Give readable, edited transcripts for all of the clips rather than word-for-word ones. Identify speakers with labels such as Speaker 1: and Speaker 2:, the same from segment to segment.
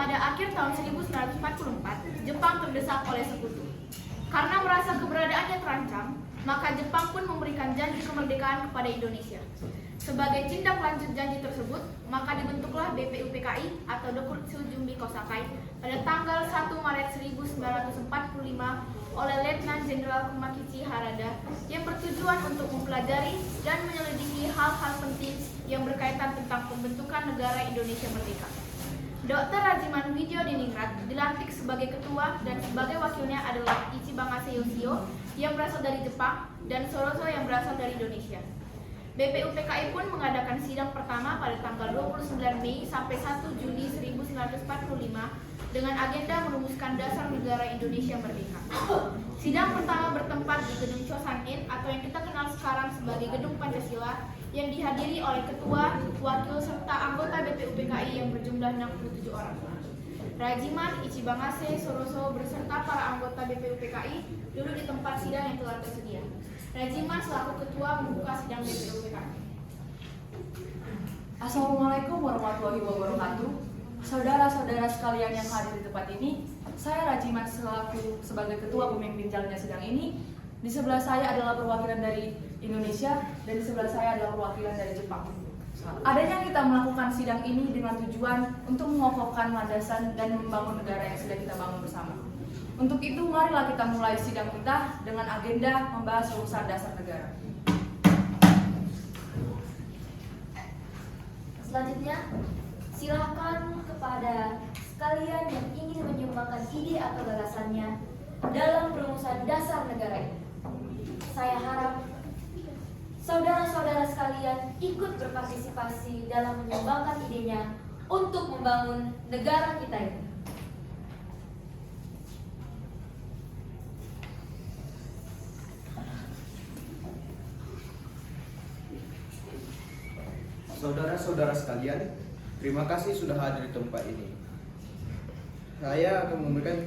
Speaker 1: Pada akhir tahun 1944, Jepang terdesak oleh sekutu. Karena merasa keberadaannya terancam, maka Jepang pun memberikan janji kemerdekaan kepada Indonesia. Sebagai tindak lanjut janji tersebut, maka dibentuklah BPUPKI atau Dokutsu Jumbi Kosakai pada tanggal 1 Maret 1945 oleh Letnan Jenderal Kumakichi Harada yang bertujuan untuk mempelajari dan menyelidiki hal-hal penting yang berkaitan tentang pembentukan negara Indonesia Merdeka. Dr. Rajiman Wijodiningrat dilantik sebagai ketua dan sebagai wakilnya adalah Ichibangase Yoshio yang berasal dari Jepang dan Soroso yang berasal dari Indonesia. BPUPKI pun mengadakan sidang pertama pada tanggal 29 Mei sampai 1 Juni 1945 dengan agenda merumuskan dasar negara Indonesia Merdeka. Sidang pertama bertempat di Gedung Chosanin atau yang kita kenal sekarang sebagai Gedung Pancasila yang dihadiri oleh ketua, wakil, serta anggota BPUPKI yang berjumlah 67 orang. Rajiman, Ichibangase, Soroso beserta para anggota BPUPKI duduk di tempat sidang yang telah tersedia. Rajiman selaku ketua membuka sidang BPUPKI.
Speaker 2: Assalamualaikum warahmatullahi wabarakatuh. Saudara-saudara sekalian yang hadir di tempat ini, saya Rajiman selaku sebagai ketua pemimpin jalannya sidang ini. Di sebelah saya adalah perwakilan dari Indonesia dan di sebelah saya adalah perwakilan dari Jepang. Adanya kita melakukan sidang ini dengan tujuan untuk mengokohkan landasan dan membangun negara yang sudah kita bangun bersama. Untuk itu, marilah kita mulai sidang kita dengan agenda membahas urusan dasar negara.
Speaker 3: Selanjutnya, silakan kepada sekalian yang ingin menyumbangkan ide atau gagasannya dalam perumusan dasar negara ini. Saya harap saudara-saudara sekalian ikut berpartisipasi dalam menyumbangkan idenya untuk membangun negara kita ini.
Speaker 4: Saudara-saudara sekalian, terima kasih sudah hadir di tempat ini. Saya akan memberikan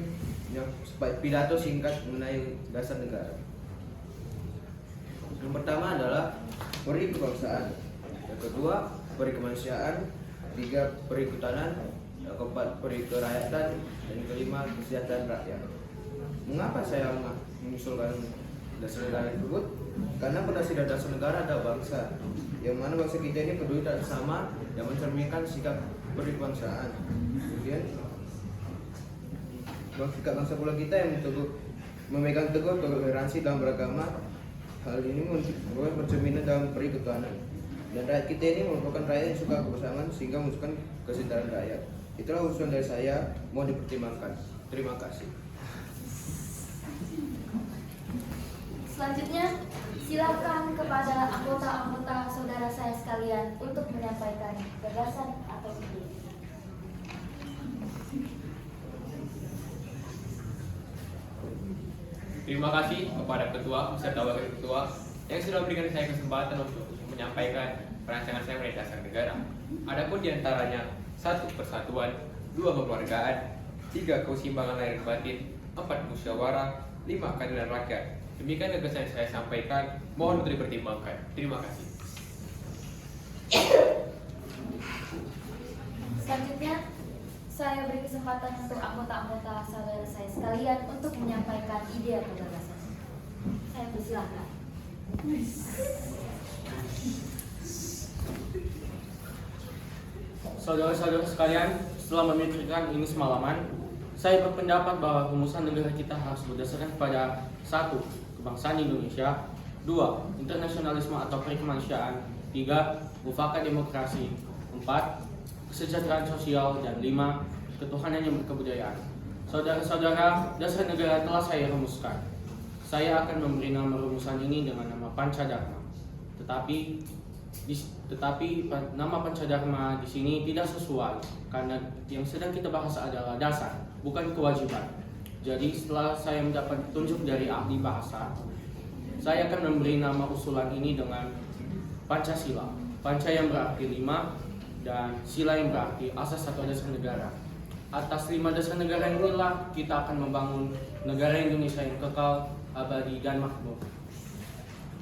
Speaker 4: pidato singkat mengenai dasar negara. Yang pertama adalah peri kebangsaan, yang kedua peri kemanusiaan, tiga peri kehutanan, yang keempat peri kerakyatan, dan yang kelima kesejahteraan rakyat. Mengapa saya mengusulkan dasar negara tersebut? Karena pada dasar negara ada bangsa, yang mana bangsa kita ini peduli dan sama yang mencerminkan sikap berkebangsaan. Kemudian sikap bangsa pula kita yang memegang teguh toleransi dalam beragama. Hal ini merupakan pencerminan dalam peri ketuhanan. Dan rakyat kita ini merupakan rakyat yang suka kebersamaan sehingga menunjukkan kesejahteraan rakyat. Itulah usulan dari saya, mohon dipertimbangkan. Terima kasih.
Speaker 3: Selanjutnya, silakan kepada anggota-anggota saudara saya sekalian untuk menyampaikan gagasan atau ide.
Speaker 5: Terima kasih kepada ketua beserta wakil ketua yang sudah memberikan saya kesempatan untuk menyampaikan perancangan saya mengenai dasar negara. Adapun diantaranya 1. Persatuan, 2. Kekeluargaan, 3. Keseimbangan lahir batin, 4. Musyawarah, 5. Keadilan rakyat. Demikian gagasan yang saya sampaikan, mohon untuk dipertimbangkan. Terima kasih.
Speaker 3: Selanjutnya, saya beri kesempatan untuk anggota-anggota saudara saya sekalian untuk menyampaikan ide atau gagasan. Saya persilahkan.
Speaker 6: Saudara-saudara sekalian, setelah memikirkan ini semalaman, saya berpendapat bahwa rumusan negara kita harus berdasarkan pada 1. Kebangsaan Indonesia, 2. Internasionalisme atau perikemanusiaan, 3. Mufakat demokrasi, 4. Kesejahteraan sosial, dan 5. Ketuhanan yang berkebudayaan. Saudara-saudara, dasar negara telah saya rumuskan. Saya akan memberi nama rumusan ini dengan nama Pancadharma. Tetapi nama Pancadharma di sini tidak sesuai karena yang sedang kita bahas adalah dasar, bukan kewajiban. Jadi setelah saya mendapat petunjuk dari ahli bahasa, saya akan memberi nama usulan ini dengan Pancasila. Panca yang berarti 5 dan sila yang berarti asas atau dasar negara. Atas 5 dasar negara inilah kita akan membangun negara Indonesia yang kekal, abadi, dan makmur.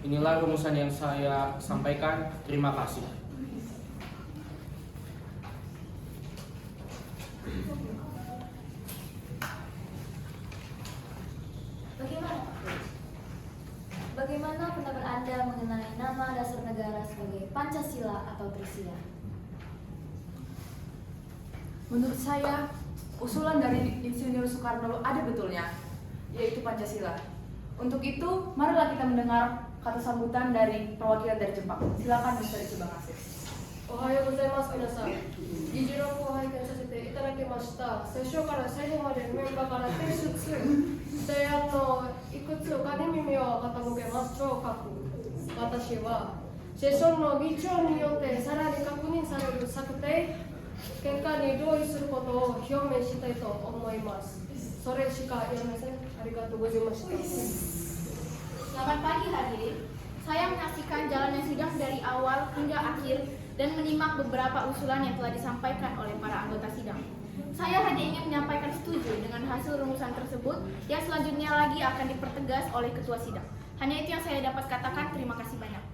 Speaker 6: Inilah rumusan yang saya sampaikan. Terima kasih.
Speaker 3: Anda mengenai nama dasar negara sebagai Pancasila atau Trisila?
Speaker 2: Menurut saya, usulan dari Insinyur Soekarno ada betulnya, yaitu Pancasila. Untuk itu, marilah kita mendengar kata sambutan dari perwakilan dari Jepang. Silakan Mr. Ichibangase.
Speaker 7: おはようございます皆さん。議事録を拝見させていただきました。最初から最後までメンバーから提出提案のいくつかに耳を傾けます。聴覚。私はセッションの議長によってさらに確認される策定結果に同意することを表明したいと思います。それしか言えません。ありがとうございました。
Speaker 1: Selamat pagi hadirin. Saya menyaksikan jalannya sidang dari awal hingga akhir dan menyimak beberapa usulan yang telah disampaikan oleh para anggota sidang. Saya hanya ingin menyampaikan setuju dengan hasil rumusan tersebut yang selanjutnya lagi akan dipertegas oleh ketua sidang. Hanya itu yang saya dapat katakan. Terima kasih banyak.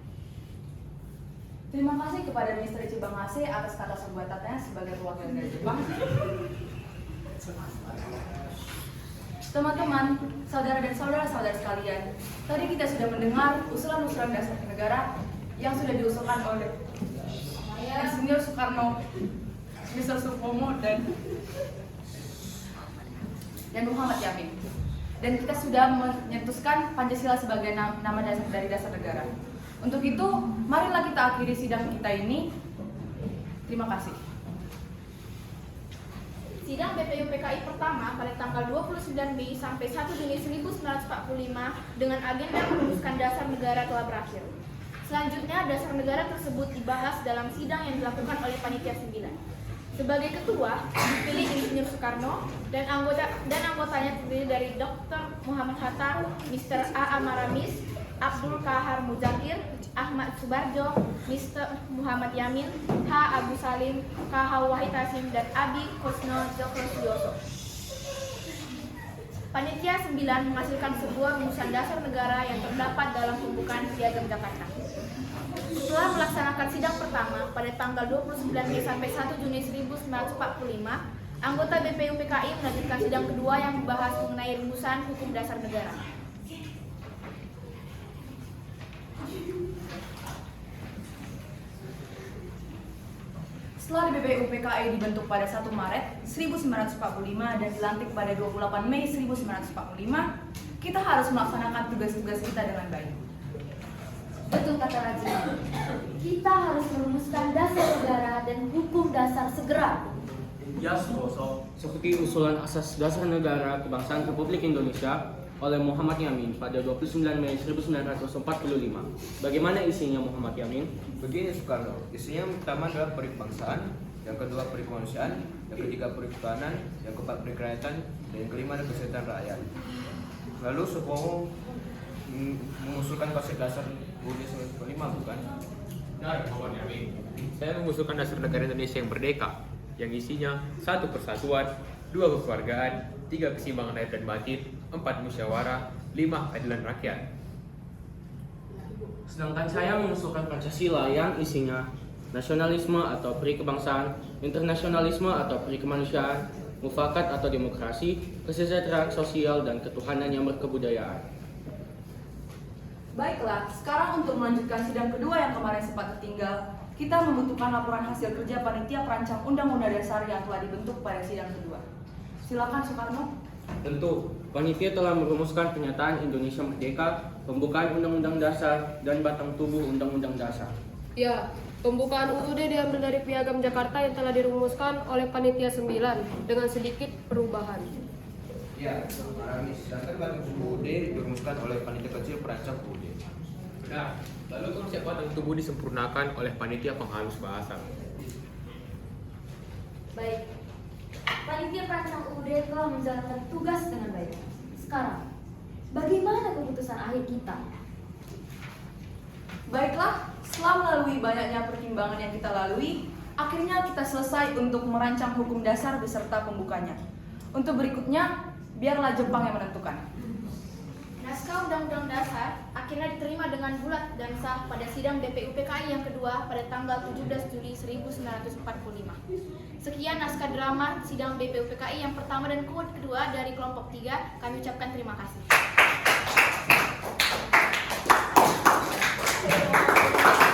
Speaker 2: Terima kasih kepada Mr. Ichibangase atas kata sambutannya sebagai perwakilan dari Jepang. Teman-teman, saudara dan saudara-saudara sekalian, tadi kita sudah mendengar usulan-usulan dasar negara yang sudah diusulkan oleh Insinyur Soekarno, Mr. Supomo, dan Muhammad Yamin. Dan kita sudah menyetuskan Pancasila sebagai nama dasar dari dasar negara. Untuk itu, marilah kita akhiri sidang kita ini. Terima kasih.
Speaker 1: Sidang BPU PKI pertama pada tanggal 29 Mei sampai 1 Juni 1945 dengan agenda merumuskan dasar negara telah berakhir. Selanjutnya, dasar negara tersebut dibahas dalam sidang yang dilakukan oleh Panitia 9. Sebagai ketua, dipilih Insinyur Soekarno dan anggotanya terdiri dari Dr. Muhammad Hatta, Mr. A. Amaramis, Abdul Kahar Muzakir, Ahmad Subarjo, Mr. Muhammad Yamin, H. Agus Salim, K.H. Wahid Hasim, dan Abi Kusno Joko Suyoso. Panitia 9 menghasilkan sebuah rumusan dasar negara yang terdapat dalam pembukaan Piagam Jakarta. Setelah melaksanakan sidang pertama pada tanggal 29 Mei sampai 1 Juni 1945, anggota BPU PKI melanjutkan sidang kedua yang membahas mengenai rumusan hukum dasar negara.
Speaker 2: Setelah BPU PKI dibentuk pada 1 Maret 1945 dan dilantik pada 28 Mei 1945, kita harus melaksanakan tugas-tugas kita dengan baik.
Speaker 3: Betul kata Rajiman. Kita harus merumuskan dasar negara dan hukum dasar segera.
Speaker 6: Ya, seperti usulan asas dasar negara kebangsaan Republik Indonesia oleh Muhammad Yamin pada 29 Mei 1945. Bagaimana isinya Muhammad Yamin?
Speaker 4: Begini Soekarno, isinya yang pertama adalah peri kebangsaan, yang kedua peri kemanusiaan, yang ketiga peri ketahanan, yang keempat peri kerakyatan, dan yang kelima adalah kesejahteraan rakyat. Lalu Supomo mengusulkan konsep dasar UUD 1945, bukan?
Speaker 5: Benar, Muhammad Yamin. Saya mengusulkan dasar negara Indonesia yang merdeka, yang isinya 1 persatuan, 2 kekeluargaan, 3 keseimbangan lahir dan batin, 4 musyawarah, 5 keadilan rakyat.
Speaker 6: Sedangkan saya mengusulkan Pancasila yang isinya nasionalisme atau peri kebangsaan, internasionalisme atau peri kemanusiaan, mufakat atau demokrasi, kesejahteraan sosial, dan ketuhanan yang berkebudayaan.
Speaker 2: Baiklah, sekarang untuk melanjutkan sidang kedua yang kemarin sempat tertinggal, kita membutuhkan laporan hasil kerja panitia perancang Undang-Undang Dasar yang telah dibentuk pada sidang kedua. Silakan Soekarno.
Speaker 6: Tentu, panitia telah merumuskan pernyataan Indonesia Merdeka, pembukaan Undang-Undang Dasar, dan batang tubuh Undang-Undang Dasar.
Speaker 7: Ya, pembukaan UUD diambil dari Piagam Jakarta yang telah dirumuskan oleh Panitia 9 dengan sedikit perubahan.
Speaker 4: Ya, Aramis. Sedangkan batang tubuh UUD dirumuskan oleh panitia kecil perancang UUD.
Speaker 5: Benar. Lalu konsep batang tubuh disempurnakan oleh panitia penghalus bahasa.
Speaker 3: Baik. Panitia perancang UUD telah menjalankan tugas dengan baik. Sekarang, bagaimana keputusan akhir kita?
Speaker 2: Baiklah, setelah melalui banyaknya pertimbangan yang kita lalui, akhirnya kita selesai untuk merancang hukum dasar beserta pembukanya. Untuk berikutnya, biarlah Jepang yang menentukan.
Speaker 1: Naskah Undang-Undang Dasar akhirnya diterima dengan bulat dan sah pada sidang BPU PKI yang kedua pada tanggal 17 Juli 1945. Sekian naskah drama sidang BPU PKI yang pertama dan kedua dari kelompok 3. Kami ucapkan terima kasih.